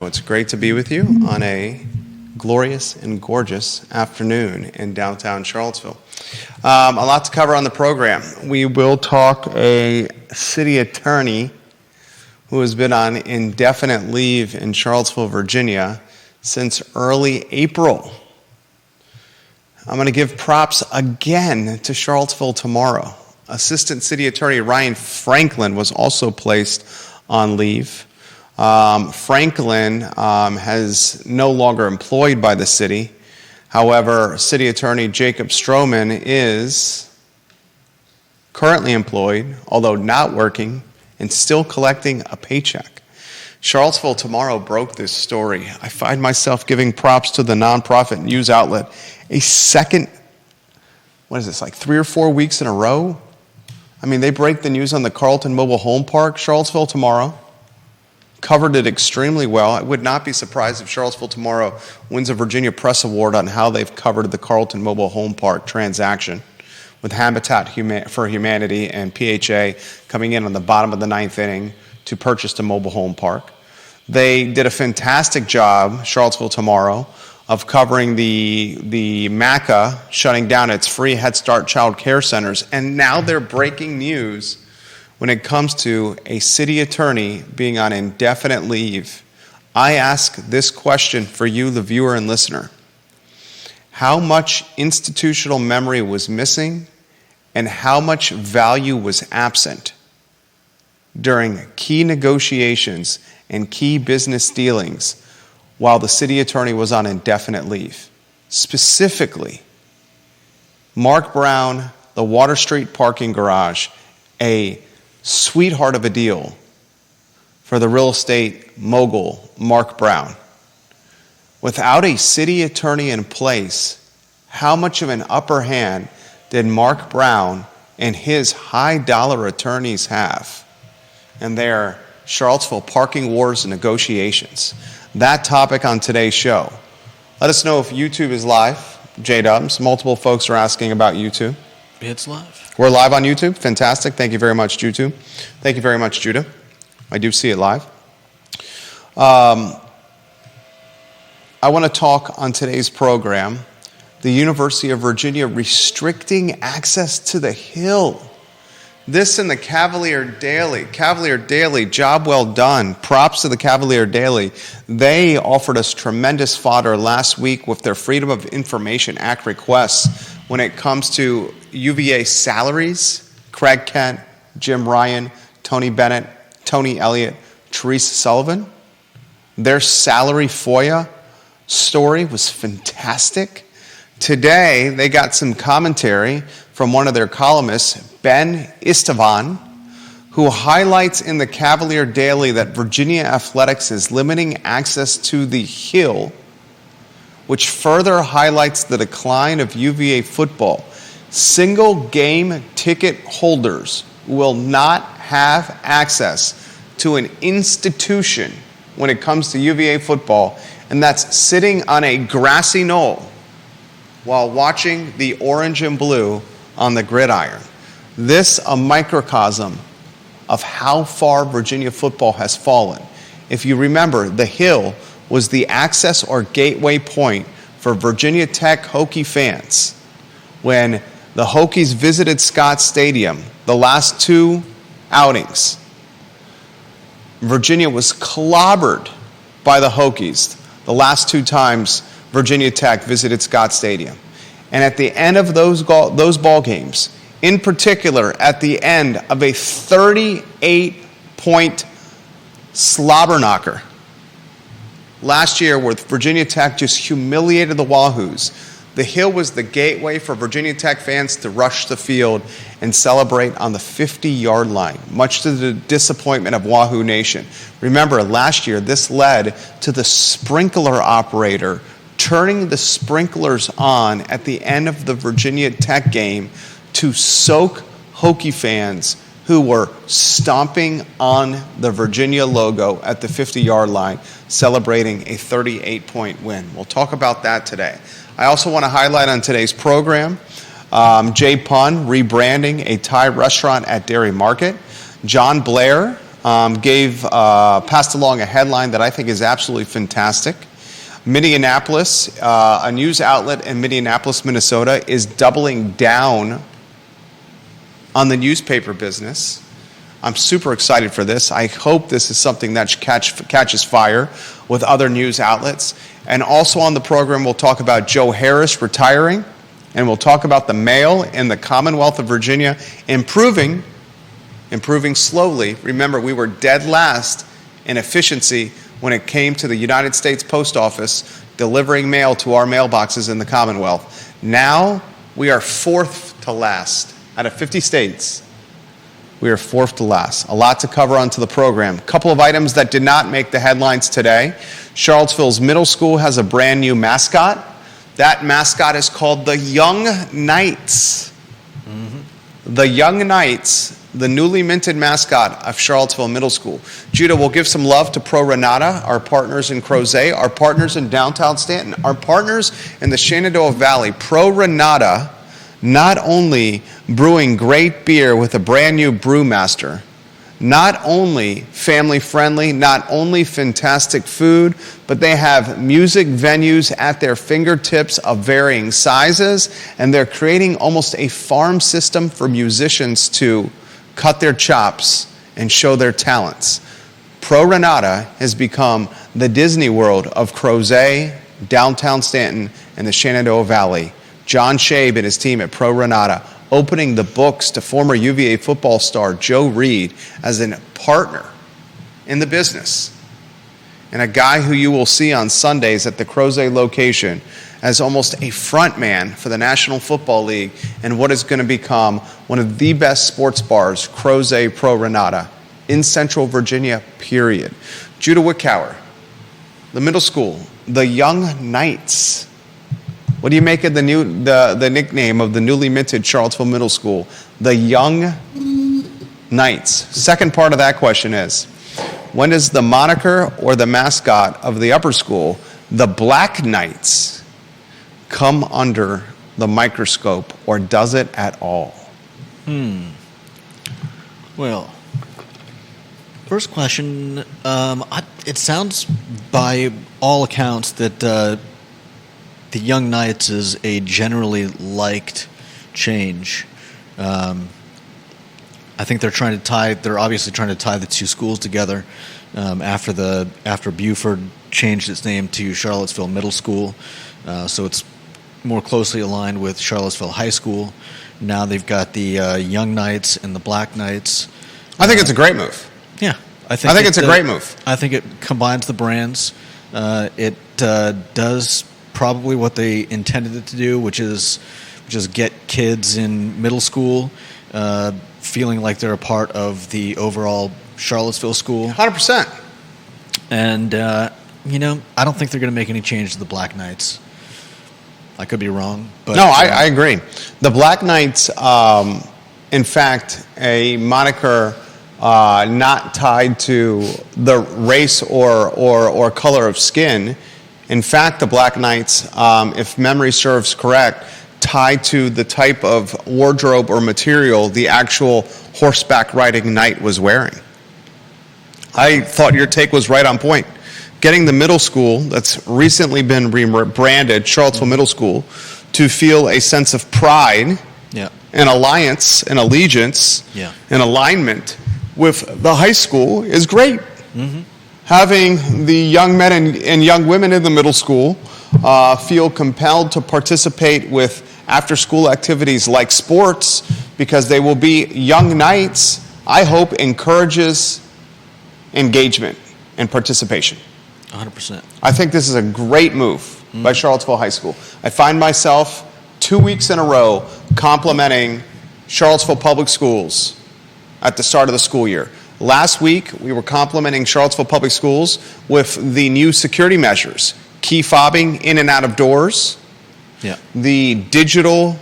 It's great to be with you on a glorious and gorgeous afternoon in downtown Charlottesville. A lot to cover on the program. We will talk a city attorney who has been on indefinite leave in Charlottesville, Virginia since early April. I'm going to give props again to Charlottesville tomorrow. Assistant City Attorney Ryan Franklin was also placed on leave. Franklin has no longer employed by the city. However, City Attorney Jacob Stroman is currently employed, although not working, and still collecting a paycheck. Charlottesville Tomorrow broke this story. I find myself giving props to the nonprofit news outlet a second, like 3 or 4 weeks in a row? I mean, they break the news on the Carlton Mobile Home Park, Charlottesville Tomorrow. Covered it extremely well. I would not be surprised if Charlottesville Tomorrow wins a Virginia Press Award on how they've covered the Carlton Mobile Home Park transaction, with Habitat for Humanity and PHA coming in on the bottom of the ninth inning to purchase the mobile home park. They did a fantastic job, Charlottesville Tomorrow, of covering the MACA shutting down its free Head Start child care centers, and now they're breaking news when it comes to a city attorney being on indefinite leave. I ask this question for you, the viewer and listener. How much institutional memory was missing and how much value was absent during key negotiations and key business dealings while the city attorney was on indefinite leave? Specifically, Mark Brown, the Water Street parking garage, a sweetheart of a deal for the real estate mogul, Mark Brown. Without a city attorney in place, how much of an upper hand did Mark Brown and his high-dollar attorneys have in their Charlottesville parking wars and negotiations? That topic on today's show. Let us know if YouTube is live. J-Dubs, multiple folks are asking about YouTube. It's live. We're live on YouTube. Fantastic. Thank you very much, YouTube. Thank you very much, Judah. I do see it live. I want to talk on today's program, the University of Virginia restricting access to the Hill. This in the Cavalier Daily. Cavalier Daily, job well done. Props to the Cavalier Daily. They offered us tremendous fodder last week with their Freedom of Information Act requests when it comes to UVA salaries. Craig Kent, Jim Ryan, Tony Bennett, Tony Elliott, Teresa Sullivan. Their salary FOIA story was fantastic. Today, they got some commentary from one of their columnists, Ben Istvan, who highlights in the Cavalier Daily that Virginia Athletics is limiting access to the Hill, which further highlights the decline of UVA football. Single game ticket holders will not have access to an institution when it comes to UVA football, and that's sitting on a grassy knoll while watching the orange and blue on the gridiron. This a microcosm of how far Virginia football has fallen. If you remember, the Hill was the access or gateway point for Virginia Tech Hokie fans when the Hokies visited Scott Stadium the last 2 outings. Virginia was clobbered by the Hokies the last 2 times Virginia Tech visited Scott Stadium. And at the end of those ball games, in particular at the end of a 38-point slobber knocker last year where Virginia Tech just humiliated the Wahoos, the Hill was the gateway for Virginia Tech fans to rush the field and celebrate on the 50-yard line, much to the disappointment of Wahoo Nation. Remember, last year, this led to the sprinkler operator turning the sprinklers on at the end of the Virginia Tech game to soak Hokie fans who were stomping on the Virginia logo at the 50-yard line, celebrating a 38-point win. We'll talk about that today. I also want to highlight on today's program, Punn rebranding a Thai restaurant at Dairy Market. John Blair passed along a headline that I think is absolutely fantastic. Minneapolis, a news outlet in Minneapolis, Minnesota, is doubling down on the newspaper business. I'm super excited for this. I hope this is something that catches fire with other news outlets. And also on the program, we'll talk about Joe Harris retiring, and we'll talk about the mail in the Commonwealth of Virginia improving slowly. Remember, we were dead last in efficiency when it came to the United States Post Office delivering mail to our mailboxes in the Commonwealth. Now, we are fourth to last. Out of 50 states, we are fourth to last. A lot to cover onto the program. A couple of items that did not make the headlines today. Charlottesville's middle school has a brand new mascot. That mascot is called the Young Knights. Mm-hmm. The Young Knights, the newly minted mascot of Charlottesville Middle School. Judah, we'll give some love to Pro Renata, our partners in Crozet, our partners in downtown Stanton, our partners in the Shenandoah Valley. Pro Renata, not only brewing great beer with a brand new brewmaster, not only family friendly, not only fantastic food, but they have music venues at their fingertips of varying sizes, and they're creating almost a farm system for musicians to cut their chops and show their talents. Pro Renata has become the Disney World of Crozet, downtown Stanton, and the Shenandoah Valley. John Shabe and his team at Pro Renata opening the books to former UVA football star Joe Reed as a partner in the business, and a guy who you will see on Sundays at the Crozet location as almost a front man for the National Football League and what is going to become one of the best sports bars, Crozet Pro Renata, in Central Virginia, period. Judah Wickower, the middle school, the Young Knights. What do you make of the nickname of the newly minted Charlottesville Middle School, the Young Knights? Second part of that question is, when does the moniker or the mascot of the upper school, the Black Knights, come under the microscope, or does it at all? Well, first question, it sounds by all accounts that the Young Knights is a generally liked change. I think they're obviously trying to tie the two schools together after Buford changed its name to Charlottesville Middle School. So it's more closely aligned with Charlottesville High School. Now they've got the Young Knights and the Black Knights. I think it's a great move. Yeah. I think it's a great move. I think it combines the brands. It does probably what they intended it to do, which is get kids in middle school feeling like they're a part of the overall Charlottesville school. 100%. And, I don't think they're going to make any change to the Black Knights. I could be wrong. But no, I agree. The Black Knights, in fact, a moniker not tied to the race or color of skin. In fact, the Black Knights, if memory serves correct, tied to the type of wardrobe or material the actual horseback riding knight was wearing. I thought your take was right on point. Getting the middle school that's recently been rebranded Charlottesville Middle School to feel a sense of pride and alliance and allegiance and alignment with the high school is great. Mm-hmm. Having the young men and young women in the middle school feel compelled to participate with after-school activities like sports because they will be young knights, I hope encourages engagement and participation. 100%. I think this is a great move by Charlottesville High School. I find myself 2 weeks in a row complimenting Charlottesville Public Schools at the start of the school year. Last week, we were complimenting Charlottesville Public Schools with the new security measures, key fobbing in and out of doors, the digital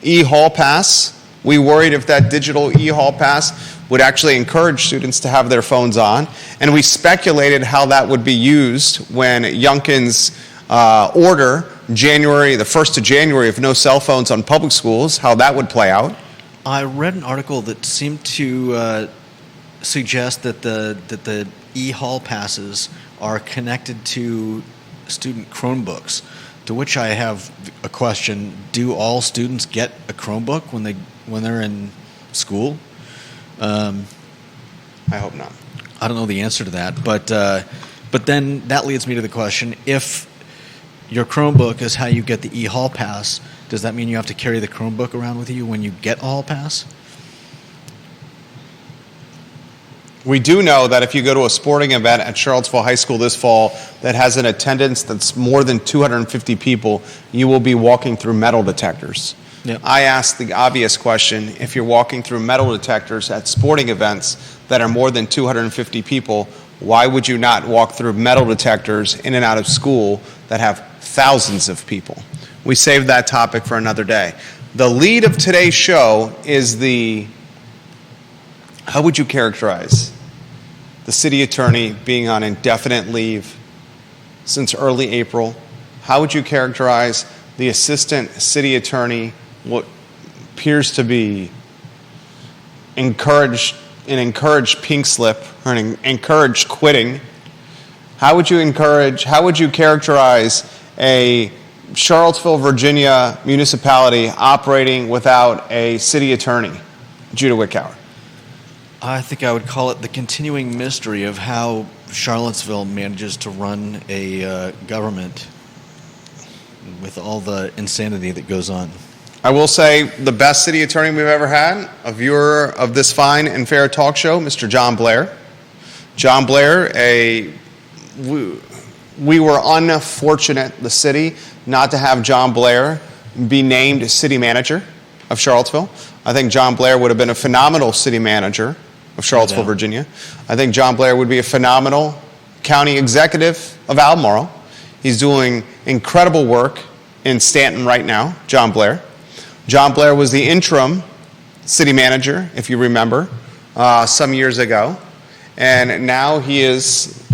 e-hall pass. We worried if that digital e-hall pass would actually encourage students to have their phones on, and we speculated how that would be used when Youngkin's order, the 1st of January, of no cell phones on public schools, how that would play out. I read an article that seemed to suggest that the e-hall passes are connected to student Chromebooks. To which I have a question: do all students get a Chromebook when they're in school? I hope not. I don't know the answer to that, but then that leads me to the question: if your Chromebook is how you get the e-hall pass, does that mean you have to carry the Chromebook around with you when you get a hall pass? We do know that if you go to a sporting event at Charlottesville High School this fall that has an attendance that's more than 250 people, you will be walking through metal detectors. Yep. I asked the obvious question: if you're walking through metal detectors at sporting events that are more than 250 people, why would you not walk through metal detectors in and out of school that have thousands of people? We saved that topic for another day. The lead of today's show is how would you characterize the city attorney being on indefinite leave since early April? How would you characterize the assistant city attorney, what appears to be an encouraged pink slip or an encouraged quitting? How would you characterize a Charlottesville, Virginia municipality operating without a city attorney, Judah Wickower? I think I would call it the continuing mystery of how Charlottesville manages to run a government with all the insanity that goes on. I will say the best city attorney we've ever had, a viewer of this fine and fair talk show, Mr. John Blair. John Blair, we were unfortunate, the city, not to have John Blair be named city manager of Charlottesville. I think John Blair would have been a phenomenal city manager of Charlottesville, Virginia. I think John Blair would be a phenomenal county executive of Albemarle. He's doing incredible work in Stanton right now, John Blair. John Blair was the interim city manager, if you remember, some years ago. And now he is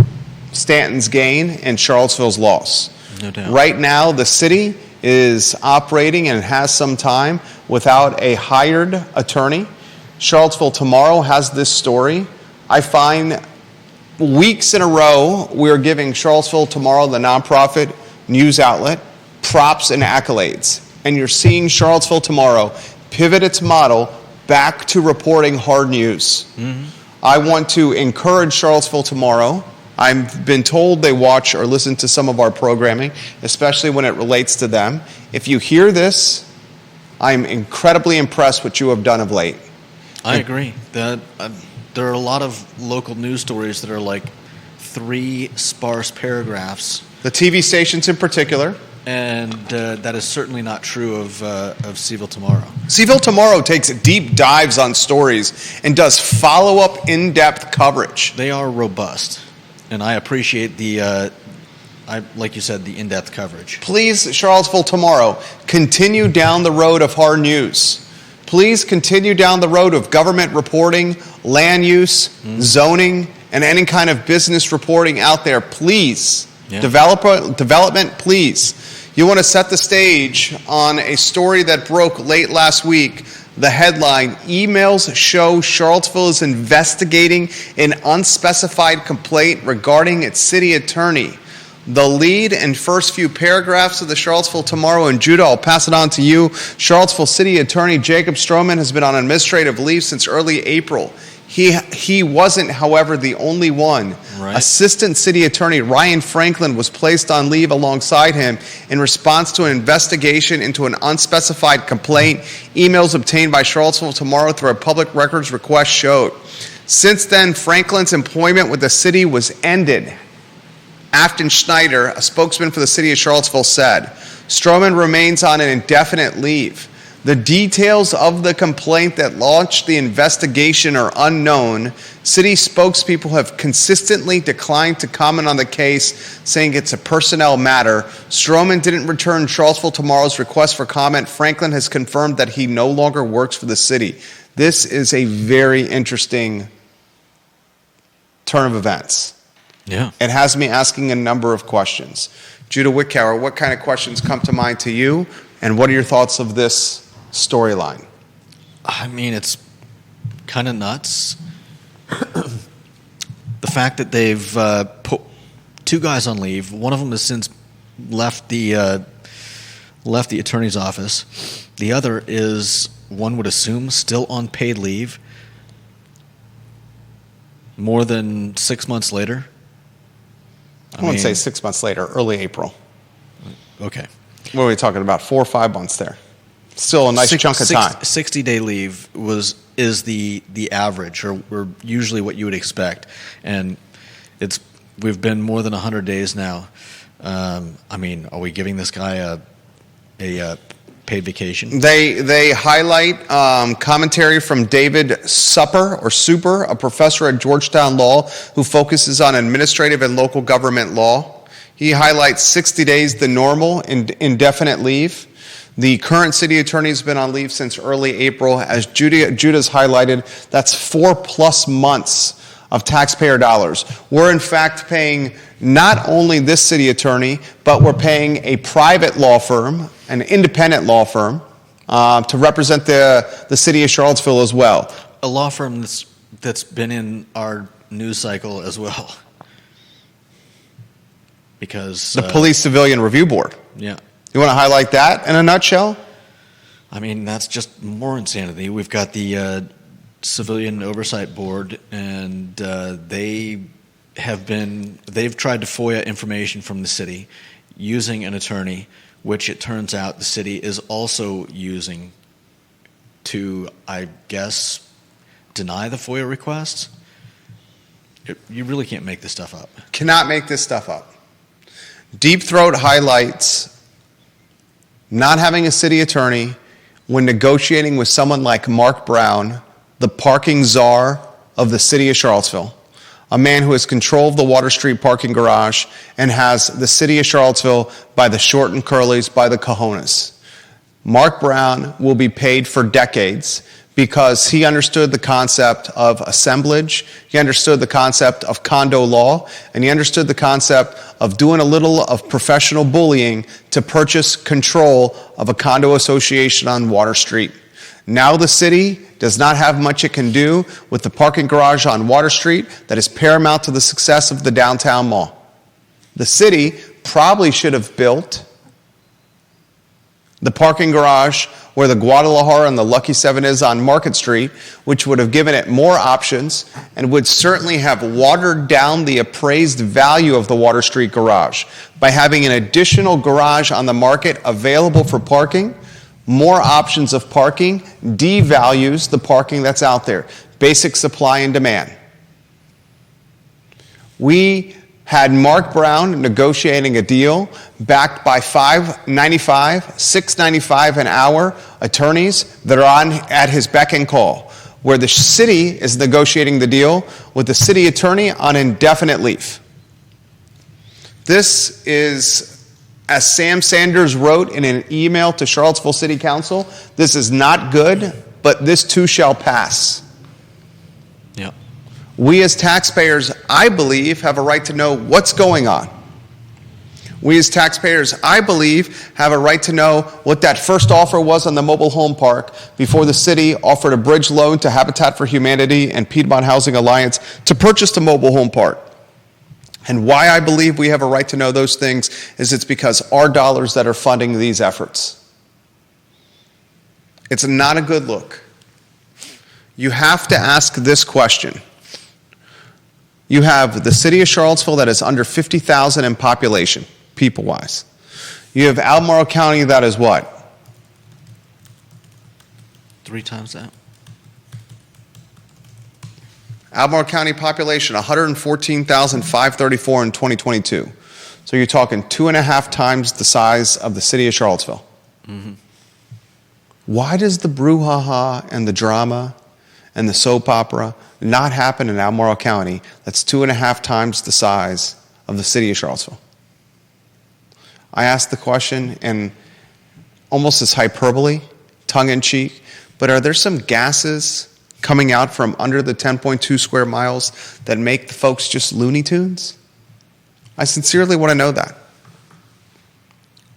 Stanton's gain and Charlottesville's loss. No doubt. Right now, the city is operating and has some time without a hired attorney. Charlottesville Tomorrow has this story. I find weeks in a row we're giving Charlottesville Tomorrow, the nonprofit news outlet, props and accolades. And you're seeing Charlottesville Tomorrow pivot its model back to reporting hard news. Mm-hmm. I want to encourage Charlottesville Tomorrow. I've been told they watch or listen to some of our programming, especially when it relates to them. If you hear this, I'm incredibly impressed with what you have done of late. I agree. There are a lot of local news stories that are like 3 sparse paragraphs. The TV stations in particular. And that is certainly not true of CVille Tomorrow. CVille Tomorrow takes deep dives on stories and does follow-up, in-depth coverage. They are robust, and I appreciate like you said, the in-depth coverage. Please, Charlottesville Tomorrow, continue down the road of hard news. Please continue down the road of government reporting, land use, zoning, and any kind of business reporting out there. Please. Yeah. Development, please. You want to set the stage on a story that broke late last week. The headline: emails show Charlottesville is investigating an unspecified complaint regarding its city attorney. The lead and first few paragraphs of the Charlottesville Tomorrow, and Judah, I'll pass it on to you. Charlottesville City Attorney Jacob Stroman has been on administrative leave since early April. He wasn't, however, the only one. Right. Assistant City Attorney Ryan Franklin was placed on leave alongside him in response to an investigation into an unspecified complaint. Emails obtained by Charlottesville Tomorrow through a public records request showed. Since then, Franklin's employment with the city was ended. Afton Schneider, a spokesman for the city of Charlottesville, said, Stroman remains on an indefinite leave. The details of the complaint that launched the investigation are unknown. City spokespeople have consistently declined to comment on the case, saying it's a personnel matter. Stroman didn't return Charlottesville Tomorrow's request for comment. Franklin has confirmed that he no longer works for the city. This is a very interesting turn of events. Yeah. It has me asking a number of questions. Judah Wickower, what kind of questions come to mind to you, and what are your thoughts of this storyline? I mean, it's kind of nuts. the fact that they've put two guys on leave, one of them has since left the attorney's office. The other is, one would assume, still on paid leave more than 6 months later. I wouldn't say 6 months later, early April. Okay. What are we talking about, 4 or 5 months there? Still a nice chunk of time. 60-day leave is the average, or usually what you would expect, and we've been more than 100 days now. I mean, are we giving this guy a paid vacation? They highlight commentary from David Super, a professor at Georgetown Law who focuses on administrative and local government law. He highlights 60 days, the normal indefinite leave. The current city attorney has been on leave since early April. As Judah's highlighted, that's 4+ months of taxpayer dollars. We're in fact paying not only this city attorney, but we're paying a private law firm, an independent law firm, to represent the city of Charlottesville as well. A law firm that's been in our news cycle as well. Because the Police Civilian Review Board. Yeah. You want to highlight that in a nutshell? I mean, that's just more insanity. We've got the Civilian Oversight Board, and they've tried to FOIA information from the city using an attorney, which it turns out the city is also using to, I guess, deny the FOIA requests. You really can't make this stuff up. Cannot make this stuff up. Deep Throat highlights not having a city attorney when negotiating with someone like Mark Brown, the parking czar of the city of Charlottesville, a man who has control of the Water Street parking garage and has the city of Charlottesville by the short and curlies, by the cojones. Mark Brown will be paid for decades because he understood the concept of assemblage, he understood the concept of condo law, and he understood the concept of doing a little of professional bullying to purchase control of a condo association on Water Street. Now the city does not have much it can do with the parking garage on Water Street that is paramount to the success of the downtown mall. The city probably should have built the parking garage where the Guadalajara and the Lucky 7 is on Market Street, which would have given it more options and would certainly have watered down the appraised value of the Water Street garage. By having an additional garage on the market available for parking, more options of parking devalues the parking that's out there. Basic supply and demand. We had Mark Brown negotiating a deal backed by $5.95, $6.95 an hour attorneys that are at his beck and call, where the city is negotiating the deal with the city attorney on indefinite leave. This is, as Sam Sanders wrote in an email to Charlottesville City Council, this is not good, but this too shall pass. Yeah. We as taxpayers, I believe, have a right to know what's going on. We as taxpayers, I believe, have a right to know what that first offer was on the mobile home park before the city offered a bridge loan to Habitat for Humanity and Piedmont Housing Alliance to purchase the mobile home park. And why I believe we have a right to know those things is it's because our dollars that are funding these efforts. It's not a good look. You have to ask this question. You have the city of Charlottesville that is under 50,000 in population, people-wise. You have Albemarle County that is what? 3 times that. Albemarle County population, 114,534 in 2022. So you're talking 2.5 times the size of the city of Charlottesville. Mm-hmm. Why does the brouhaha and the drama and the soap opera not happen in Albemarle County that's 2.5 times the size of the city of Charlottesville? I asked the question in almost as hyperbole, tongue-in-cheek, but are there some gases coming out from under the 10.2 square miles that make the folks just Looney Tunes? I sincerely want to know that.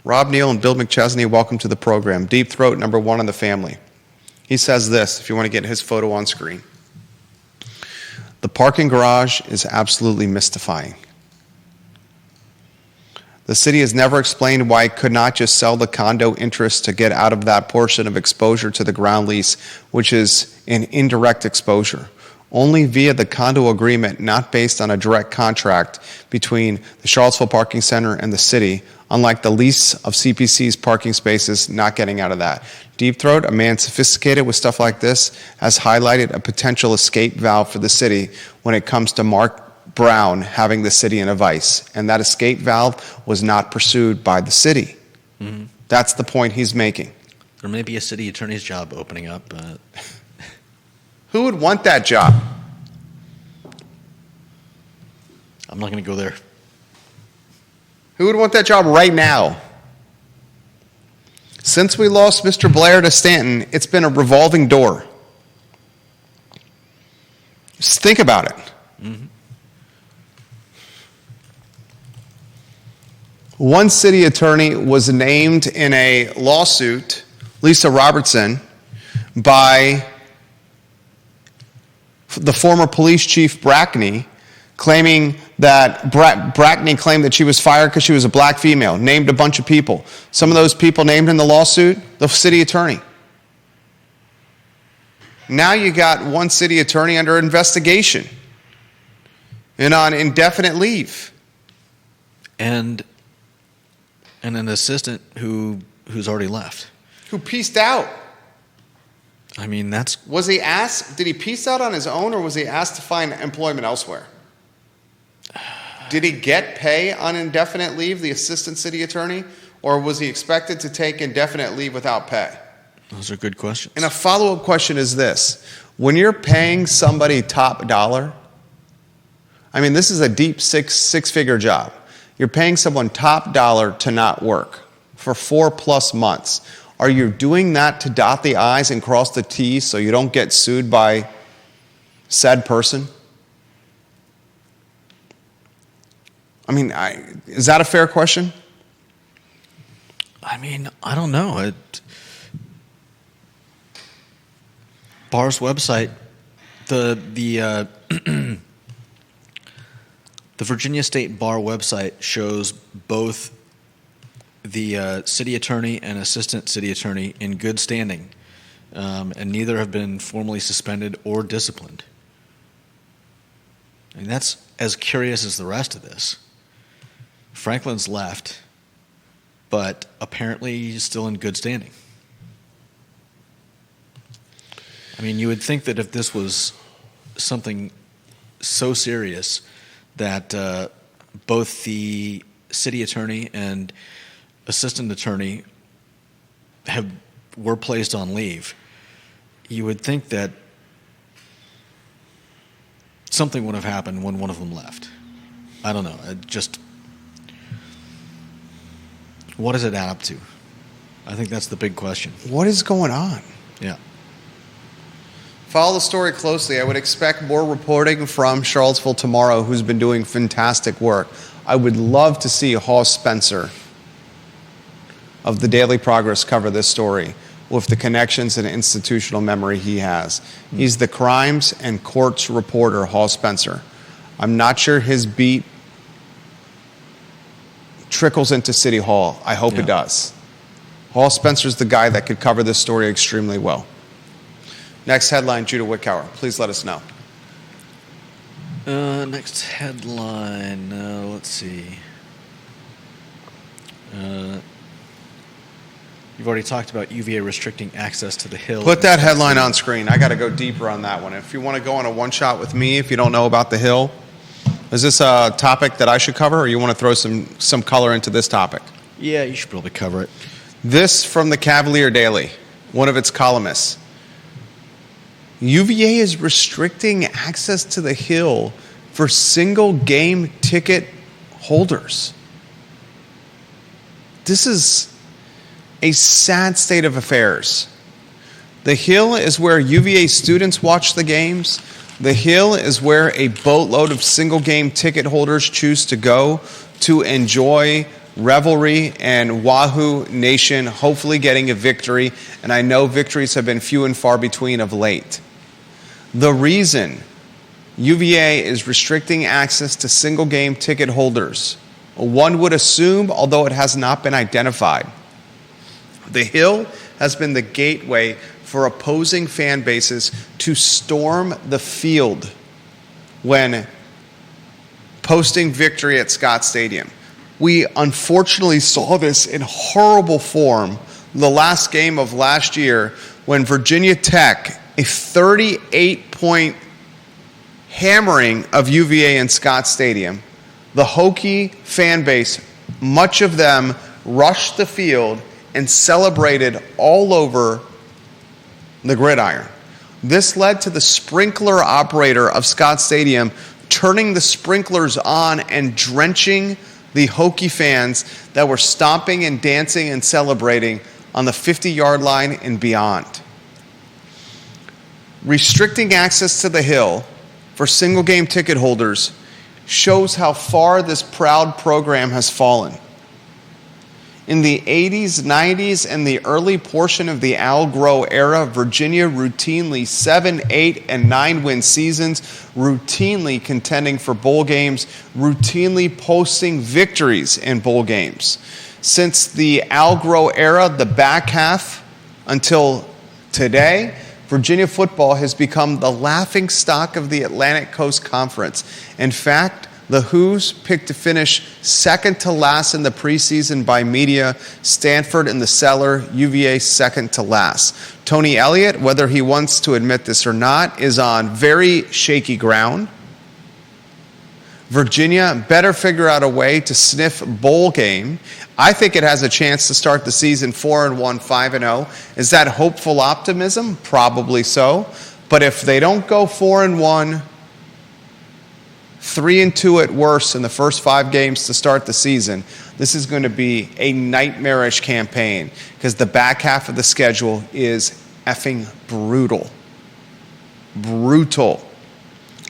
Rob Neal and Bill McChesney, welcome to the program. Deep Throat, number 1 in the family. He says this, if you want to get his photo on screen. The parking garage is absolutely mystifying. The city has never explained why it could not just sell the condo interest to get out of that portion of exposure to the ground lease, which is an indirect exposure, only via the condo agreement, not based on a direct contract between the Charlottesville Parking Center and the city, unlike the lease of CPC's parking spaces, not getting out of that. Deep Throat, a man sophisticated with stuff like this, has highlighted a potential escape valve for the city when it comes to Mark Brown having the city in a vice, and that escape valve was not pursued by the city. Mm-hmm. That's the point he's making. There may be a city attorney's job opening up. Who would want that job? I'm not going to go there. Who would want that job right now? Since we lost Mr. Blair to Stanton, it's been a revolving door. Just think about it. Mm-hmm. One city attorney was named in a lawsuit, Lisa Robertson, by the former police chief Brackney, claiming that Brackney claimed that she was fired because she was a black female, named a bunch of people. Some of those people named in the lawsuit, the city attorney. Now you got one city attorney under investigation and on indefinite leave. And an assistant who's already left. Who pieced out. I mean, Was he asked, did he piece out on his own, or was he asked to find employment elsewhere? Did he get pay on indefinite leave, the assistant city attorney, or was he expected to take indefinite leave without pay? Those are good questions. And a follow-up question is this. When you're paying somebody top dollar, I mean, this is a deep six-figure job. You're paying someone top dollar to not work for 4+ months. Are you doing that to dot the I's and cross the T's so you don't get sued by said person? I mean, is that a fair question? I mean, I don't know. Bar's website, the Virginia State Bar website shows both the city attorney and assistant city attorney in good standing, and neither have been formally suspended or disciplined. I mean, that's as curious as the rest of this. Franklin's left, but apparently he's still in good standing. I mean, you would think that if this was something so serious that both the city attorney and assistant attorney were placed on leave, you would think that something would have happened when one of them left. I don't know. What does it add up to? I think that's the big question. What is going on? Yeah. Follow the story closely. I would expect more reporting from Charlottesville tomorrow, who's been doing fantastic work. I would love to see Hall Spencer of the Daily Progress cover this story with the connections and institutional memory he has. He's the crimes and courts reporter, Hall Spencer. I'm not sure his beat trickles into City Hall. I hope it does. Hall Spencer's the guy that could cover this story extremely well. Next headline, Judah Wickower. Please let us know. Next headline, let's see. You've already talked about UVA restricting access to the Hill. Put that headline on screen. I got to go deeper on that one. If you want to go on a one-shot with me, if you don't know about the Hill, is this a topic that I should cover, or you want to throw some color into this topic? Yeah, you should probably cover it. This from the Cavalier Daily, one of its columnists. UVA is restricting access to the Hill for single game ticket holders. This is a sad state of affairs. The Hill is where UVA students watch the games. The Hill is where a boatload of single game ticket holders choose to go to enjoy revelry and Wahoo Nation hopefully getting a victory. And I know victories have been few and far between of late. The reason UVA is restricting access to single-game ticket holders. One would assume, although it has not been identified. The Hill has been the gateway for opposing fan bases to storm the field when posting victory at Scott Stadium. We unfortunately saw this in horrible form the last game of last year when Virginia Tech, a 38-point hammering of UVA in Scott Stadium, the Hokie fan base, much of them rushed the field and celebrated all over the gridiron. This led to the sprinkler operator of Scott Stadium turning the sprinklers on and drenching the Hokie fans that were stomping and dancing and celebrating on the 50-yard line and beyond. Restricting access to the Hill for single-game ticket holders shows how far this proud program has fallen. In the 80s, 90s, and the early portion of the Al Groh era, Virginia routinely 7, 8, and 9-win seasons, routinely contending for bowl games, routinely posting victories in bowl games. Since the Al Groh era, the back half until today, Virginia football has become the laughingstock of the Atlantic Coast Conference. In fact, the Who's picked to finish second to last in the preseason by media, Stanford in the cellar, UVA second to last. Tony Elliott, whether he wants to admit this or not, is on very shaky ground. Virginia better figure out a way to sniff bowl game. I think it has a chance to start the season 4-1, 5-0. Is that hopeful optimism? Probably so. But if they don't go 4-1, 3-2 at worst in the first 5 games to start the season, this is going to be a nightmarish campaign because the back half of the schedule is effing brutal. Brutal.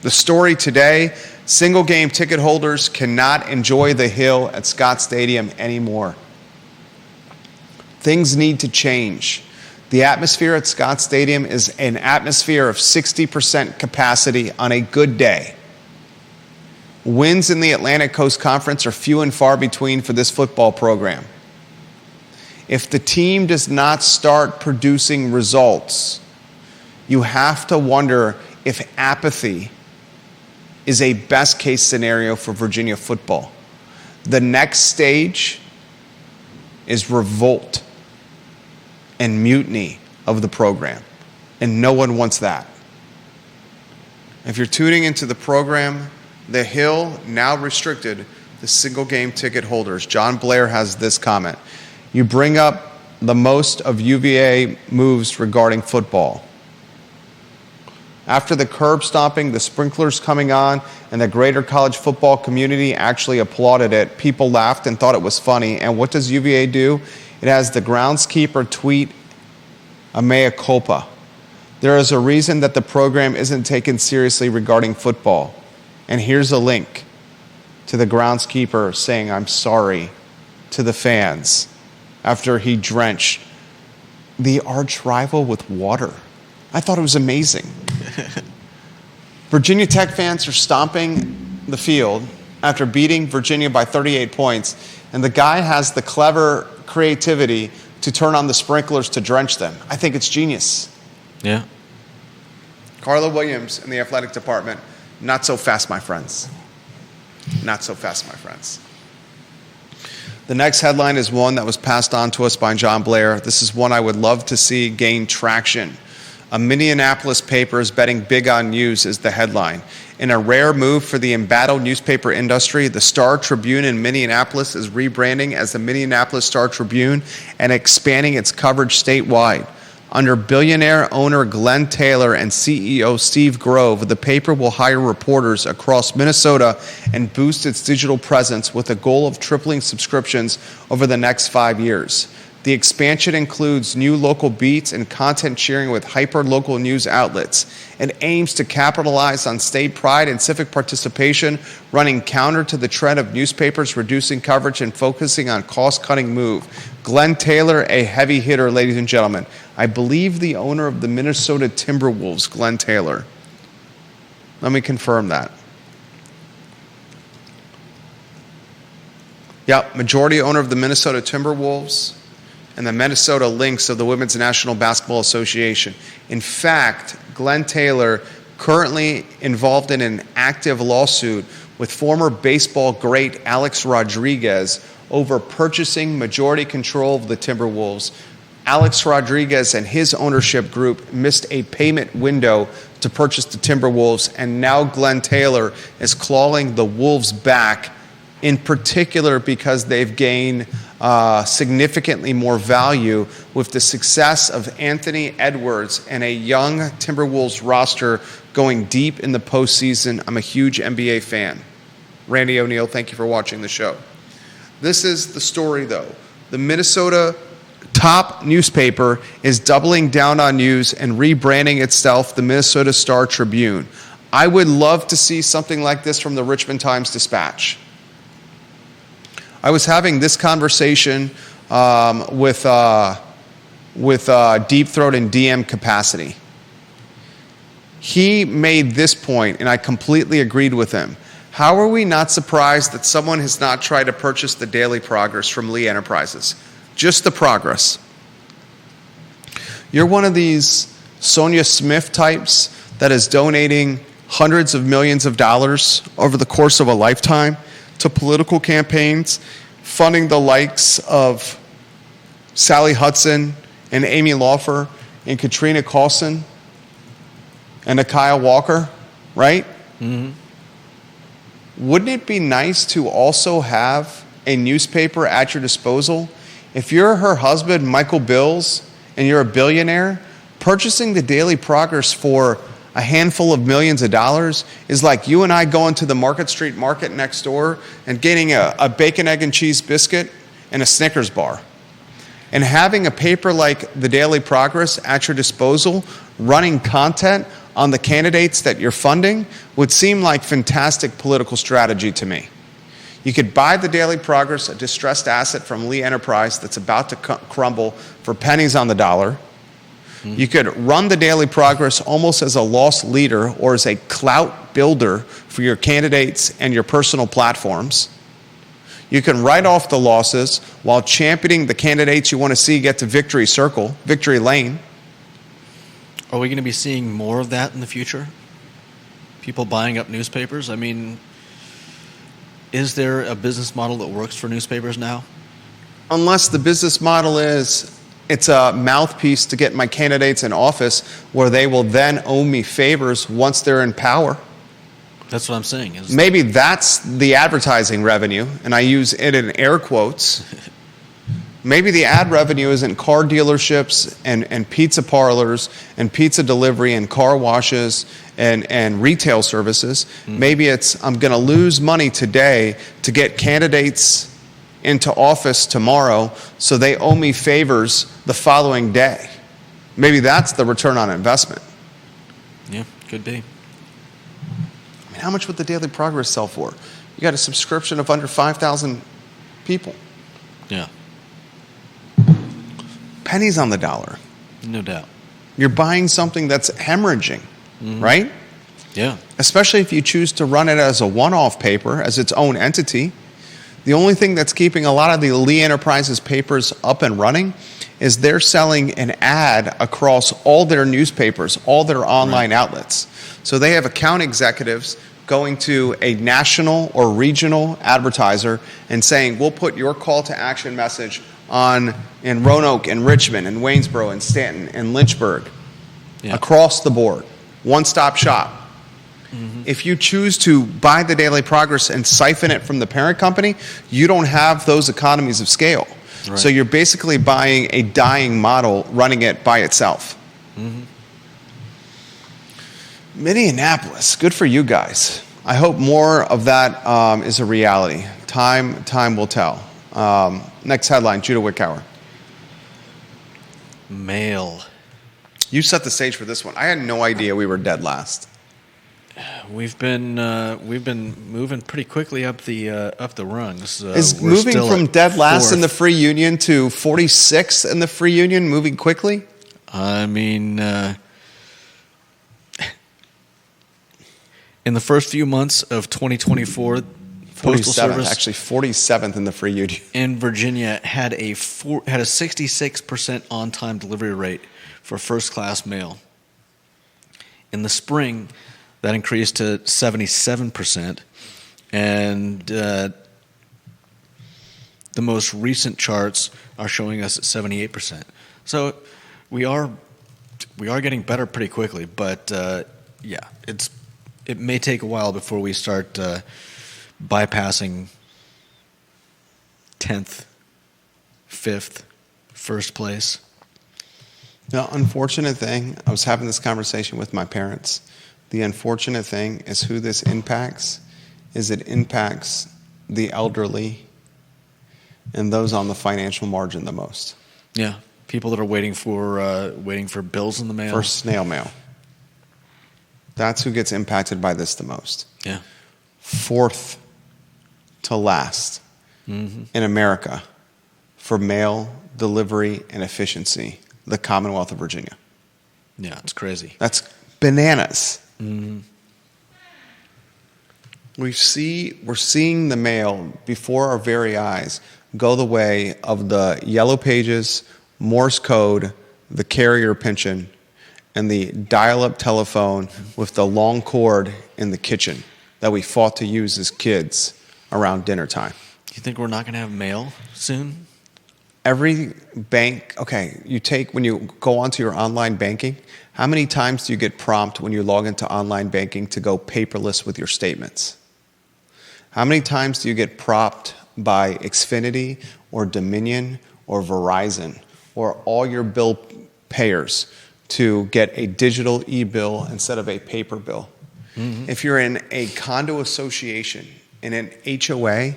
The story today, single-game ticket holders cannot enjoy the Hill at Scott Stadium anymore. Things need to change. The atmosphere at Scott Stadium is an atmosphere of 60% capacity on a good day. Wins in the Atlantic Coast Conference are few and far between for this football program. If the team does not start producing results, you have to wonder if apathy is a best-case scenario for Virginia football. The next stage is revolt and mutiny of the program, and no one wants that. If you're tuning into the program, the Hill now restricted to single-game ticket holders. John Blair has this comment. You bring up the most of UVA moves regarding football. After the curb stomping, the sprinklers coming on, and the greater college football community actually applauded it, people laughed and thought it was funny. And what does UVA do? It has the groundskeeper tweet a mea culpa. There is a reason that the program isn't taken seriously regarding football. And here's a link to the groundskeeper saying, I'm sorry to the fans after he drenched the arch rival with water. I thought it was amazing. Virginia Tech fans are stomping the field after beating Virginia by 38 points, and the guy has the clever creativity to turn on the sprinklers to drench them. I think it's genius. Yeah. Carla Williams in the athletic department, not so fast, my friends. Not so fast, my friends. The next headline is one that was passed on to us by John Blair. This is one I would love to see gain traction. A Minneapolis paper is betting big on news is the headline. In a rare move for the embattled newspaper industry, the Star Tribune in Minneapolis is rebranding as the Minneapolis Star Tribune and expanding its coverage statewide. Under billionaire owner Glenn Taylor and CEO Steve Grove, the paper will hire reporters across Minnesota and boost its digital presence with a goal of tripling subscriptions over the next 5 years. The expansion includes new local beats and content sharing with hyper-local news outlets. It aims to capitalize on state pride and civic participation, running counter to the trend of newspapers reducing coverage and focusing on cost-cutting move. Glenn Taylor, a heavy hitter, ladies and gentlemen. I believe the owner of the Minnesota Timberwolves, Glenn Taylor. Let me confirm that. Yep, majority owner of the Minnesota Timberwolves and the Minnesota Lynx of the Women's National Basketball Association. In fact, Glenn Taylor currently involved in an active lawsuit with former baseball great Alex Rodriguez over purchasing majority control of the Timberwolves. Alex Rodriguez and his ownership group missed a payment window to purchase the Timberwolves, and now Glenn Taylor is clawing the Wolves back, in particular because they've gained significantly more value with the success of Anthony Edwards and a young Timberwolves roster going deep in the postseason. I'm a huge NBA fan. Randy O'Neill, thank you for watching the show. This is the story, though. The Minnesota top newspaper is doubling down on news and rebranding itself the Minnesota Star Tribune. I would love to see something like this from the Richmond Times-Dispatch. I was having this conversation with Deep Throat and DM Capacity. He made this point, and I completely agreed with him. How are we not surprised that someone has not tried to purchase the Daily Progress from Lee Enterprises? Just the Progress. You're one of these Sonia Smith types that is donating hundreds of millions of dollars over the course of a lifetime to political campaigns, funding the likes of Sally Hudson and Amy Laufer and Katrina Carlson and Akaya Walker, right? Mm-hmm. Wouldn't it be nice to also have a newspaper at your disposal? If you're her husband, Michael Bills, and you're a billionaire, purchasing the Daily Progress for a handful of millions of dollars is like you and I going to the Market Street Market next door and getting a bacon, egg, and cheese biscuit and a Snickers bar. And having a paper like the Daily Progress at your disposal, running content on the candidates that you're funding, would seem like fantastic political strategy to me. You could buy the Daily Progress, a distressed asset from Lee Enterprise that's about to crumble for pennies on the dollar. You could run the Daily Progress almost as a loss leader or as a clout builder for your candidates and your personal platforms. You can write off the losses while championing the candidates you want to see get to victory circle, victory lane. Are we going to be seeing more of that in the future? People buying up newspapers? I mean, is there a business model that works for newspapers now? Unless the business model is it's a mouthpiece to get my candidates in office where they will then owe me favors once they're in power. That's what I'm saying. Maybe that's the advertising revenue, and I use it in air quotes. Maybe the ad revenue isn't car dealerships and pizza parlors and pizza delivery and car washes and retail services. Maybe it's I'm going to lose money today to get candidates into office tomorrow so they owe me favors the following day. Maybe that's the return on investment. Yeah, could be. I mean, how much would the Daily Progress sell for? You got a subscription of under 5,000 people. Yeah. Pennies on the dollar. No doubt. You're buying something that's hemorrhaging, right? Yeah. Especially if you choose to run it as a one-off paper, as its own entity. The only thing that's keeping a lot of the Lee Enterprises papers up and running is they're selling an ad across all their newspapers, all their online outlets. So they have account executives going to a national or regional advertiser and saying, we'll put your call to action message on in Roanoke and Richmond and Waynesboro and Stanton and Lynchburg, across the board, one-stop shop. If you choose to buy the Daily Progress and siphon it from the parent company, you don't have those economies of scale. Right. So you're basically buying a dying model, running it by itself. Minneapolis, good for you guys. I hope more of that is a reality. Time will tell. Next headline, Judah Wickower. Mail. You set the stage for this one. I had no idea we were dead last. We've been moving pretty quickly up the rungs. Is moving from dead last in the Free Union to 46th in the Free Union moving quickly? I mean, In the first few months of 2024, Postal 47th, Service actually 47th in the free union. in Virginia had a 66% on-time delivery rate for first-class mail. In the spring, that increased to 77%, and the most recent charts are showing us at 78%. So we are getting better pretty quickly, but yeah, it may take a while before we start bypassing 10th, 5th, first place. The unfortunate thing, I was having this conversation with my parents. The unfortunate thing is who this impacts is it impacts the elderly and those on the financial margin the most. Yeah, people that are waiting for bills in the mail. For snail mail. That's who gets impacted by this the most. Yeah. Fourth to last in America for mail delivery and efficiency, the Commonwealth of Virginia. Yeah, it's crazy. That's bananas. Mm-hmm. We're seeing the mail before our very eyes go the way of the Yellow Pages, Morse code, the carrier pigeon, and the dial-up telephone with the long cord in the kitchen that we fought to use as kids around dinner time. Do you think we're not going to have mail soon? Every bank, okay, when you go onto your online banking, how many times do you get prompt when you log into online banking to go paperless with your statements? How many times do you get prompted by Xfinity or Dominion or Verizon or all your bill payers to get a digital e-bill instead of a paper bill? Mm-hmm. If you're in a condo association, in an HOA,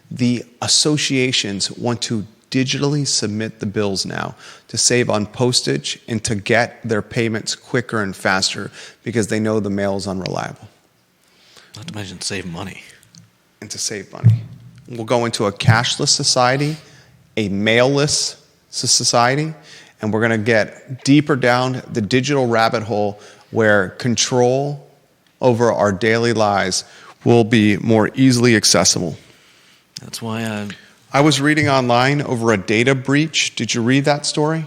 the associations want to digitally submit the bills now to save on postage and to get their payments quicker and faster because they know the mail is unreliable. Not to mention save money. And to save money. We'll go into a cashless society, a mail-less society, and we're going to get deeper down the digital rabbit hole where control over our daily lives will be more easily accessible. That's why I was reading online over a data breach. Did you read that story?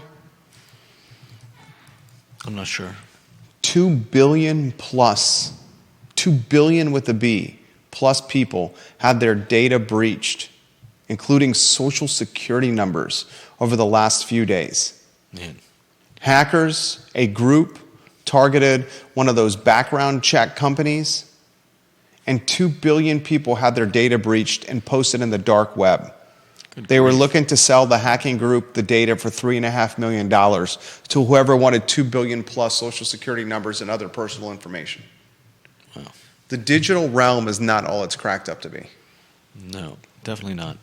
I'm not sure. 2 billion plus, 2 billion with a B, plus people had their data breached, including social security numbers, over the last few days. Man. Hackers, a group, targeted one of those background check companies, and 2 billion people had their data breached and posted in the dark web. They were looking to sell the hacking group the data for $3.5 million to whoever wanted 2 billion plus social security numbers and other personal information. Wow. The digital realm is not all it's cracked up to be. No, definitely not.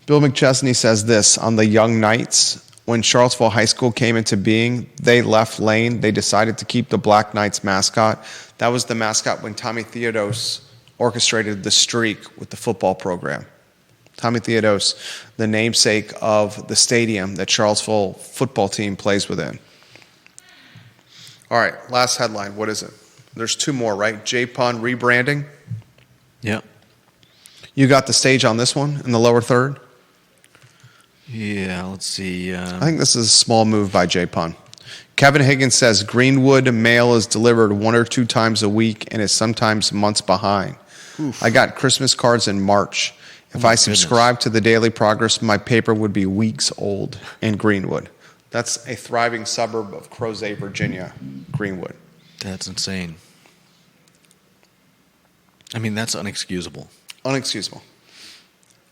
Bill McChesney says this on the Young Knights. When Charlottesville High School came into being, they left Lane. They decided to keep the Black Knights mascot. That was the mascot when Tommy Theodos orchestrated the streak with the football program. Tommy Theodos, the namesake of the stadium that Charlottesville football team plays within. All right, last headline. What is it? There's two more, right? Punn rebranding. Yeah. You got the stage on this one in the lower third? Yeah, let's see. I think this is a small move by Punn. Kevin Higgins says Greenwood mail is delivered 1 or 2 times a week and is sometimes months behind. Oof. I got Christmas cards in March. If I subscribe to the Daily Progress, my paper would be weeks old in Greenwood. That's a thriving suburb of Crozet, Virginia, Greenwood. That's insane. I mean, that's unexcusable. Unexcusable.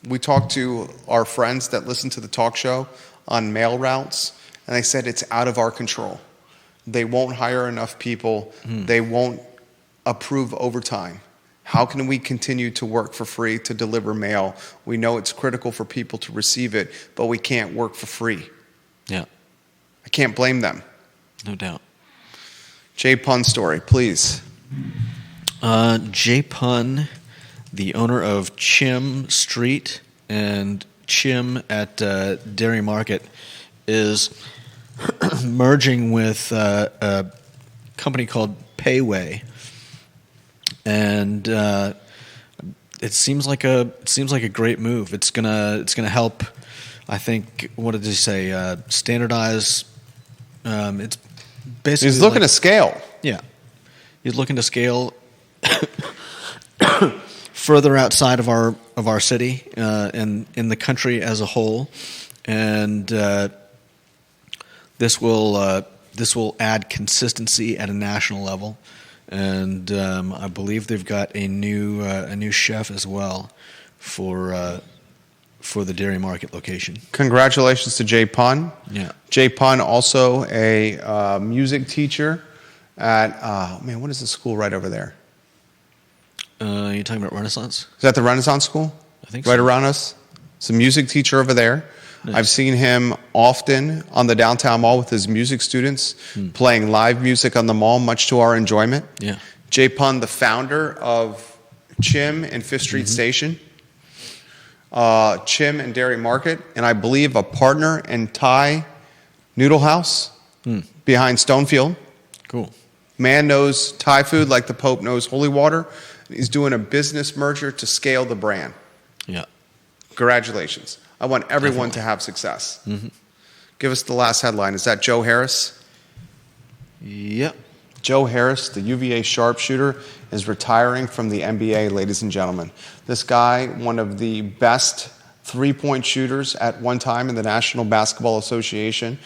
We talked to our friends that listen to the talk show on mail routes, and they said it's out of our control. They won't hire enough people. They won't approve overtime. How can we continue to work for free to deliver mail? We know it's critical for people to receive it, but we can't work for free. Yeah. I can't blame them. No doubt. Punn story, please. Punn, the owner of Chim Street and Chim at Dairy Market, is merging with a company called Payway. and it seems like a great move. It's gonna help. I think, what did he say? Standardize. It's basically He's looking to scale. Yeah, he's looking to scale further outside of our city and in the country as a whole, and this will add consistency at a national level. And I believe they've got a new chef as well for the Dairy Market location. Congratulations to Jay Punn. Yeah, Jay Punn, also a music teacher at what is the school right over there? You talking about Renaissance? Is that the Renaissance School? I think right so. around us. It's a music teacher over there. Nice. I've seen him often on the downtown mall with his music students, playing live music on the mall, much to our enjoyment. Yeah. Jay Punn, the founder of Chim and Fifth Street Station, Chim and Dairy Market, and I believe a partner in Thai Noodle House behind Stonefield. Cool. Man knows Thai food like the Pope knows holy water. He's doing a business merger to scale the brand. Yeah. Congratulations. I want everyone to have success. Give us the last headline. Is that Joe Harris? Yep. Joe Harris, the UVA sharpshooter, is retiring from the NBA, ladies and gentlemen. This guy, one of the best three-point shooters at one time in the National Basketball Association,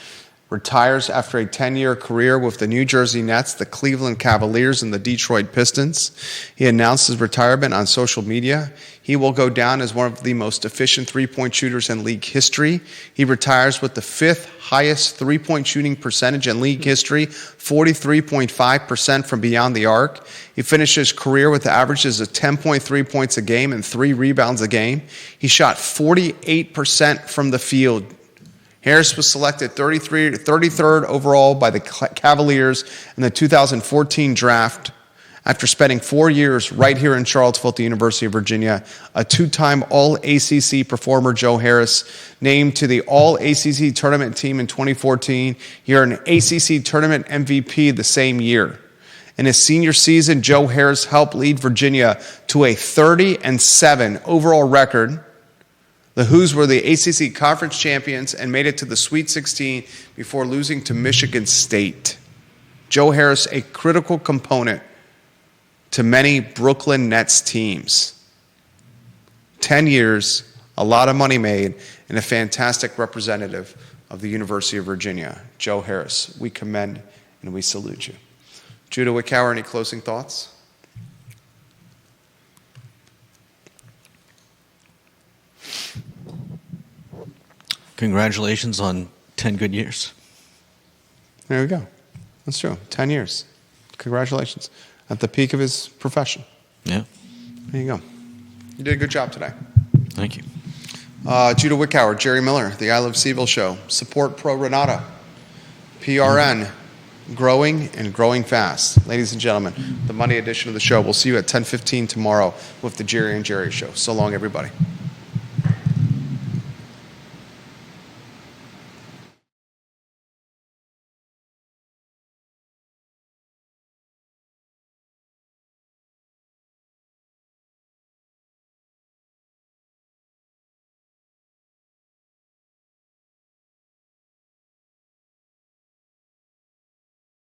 retires after a 10-year career with the New Jersey Nets, the Cleveland Cavaliers, and the Detroit Pistons. He announced his retirement on social media. He will go down as one of the most efficient three-point shooters in league history. He retires with the fifth highest three-point shooting percentage in league history, 43.5% from beyond the arc. He finished his career with averages of 10.3 points a game and 3 rebounds a game. He shot 48% from the field. Harris was selected 33rd overall by the Cavaliers in the 2014 draft after spending 4 years right here in Charlottesville at the University of Virginia. A two-time All-ACC performer, Joe Harris, named to the All-ACC tournament team in 2014. He earned an ACC tournament MVP the same year. In his senior season, Joe Harris helped lead Virginia to a 30-7 overall record. The Hoos were the ACC Conference champions and made it to the Sweet 16 before losing to Michigan State. Joe Harris, a critical component to many Brooklyn Nets teams. 10 years, a lot of money made, and a fantastic representative of the University of Virginia. Joe Harris, we commend and we salute you. Judah Wickower, any closing thoughts? Congratulations on 10 good years. There we go. That's true. 10 years. Congratulations. At the peak of his profession. Yeah. There you go. You did a good job today. Thank you. Judah Wickower, Jerry Miller, the I Love CVille Show. Support Pro Renata. PRN. Growing and growing fast. Ladies and gentlemen, the Monday edition of the show. We'll see you at 10:15 tomorrow with the Jerry and Jerry Show. So long, everybody.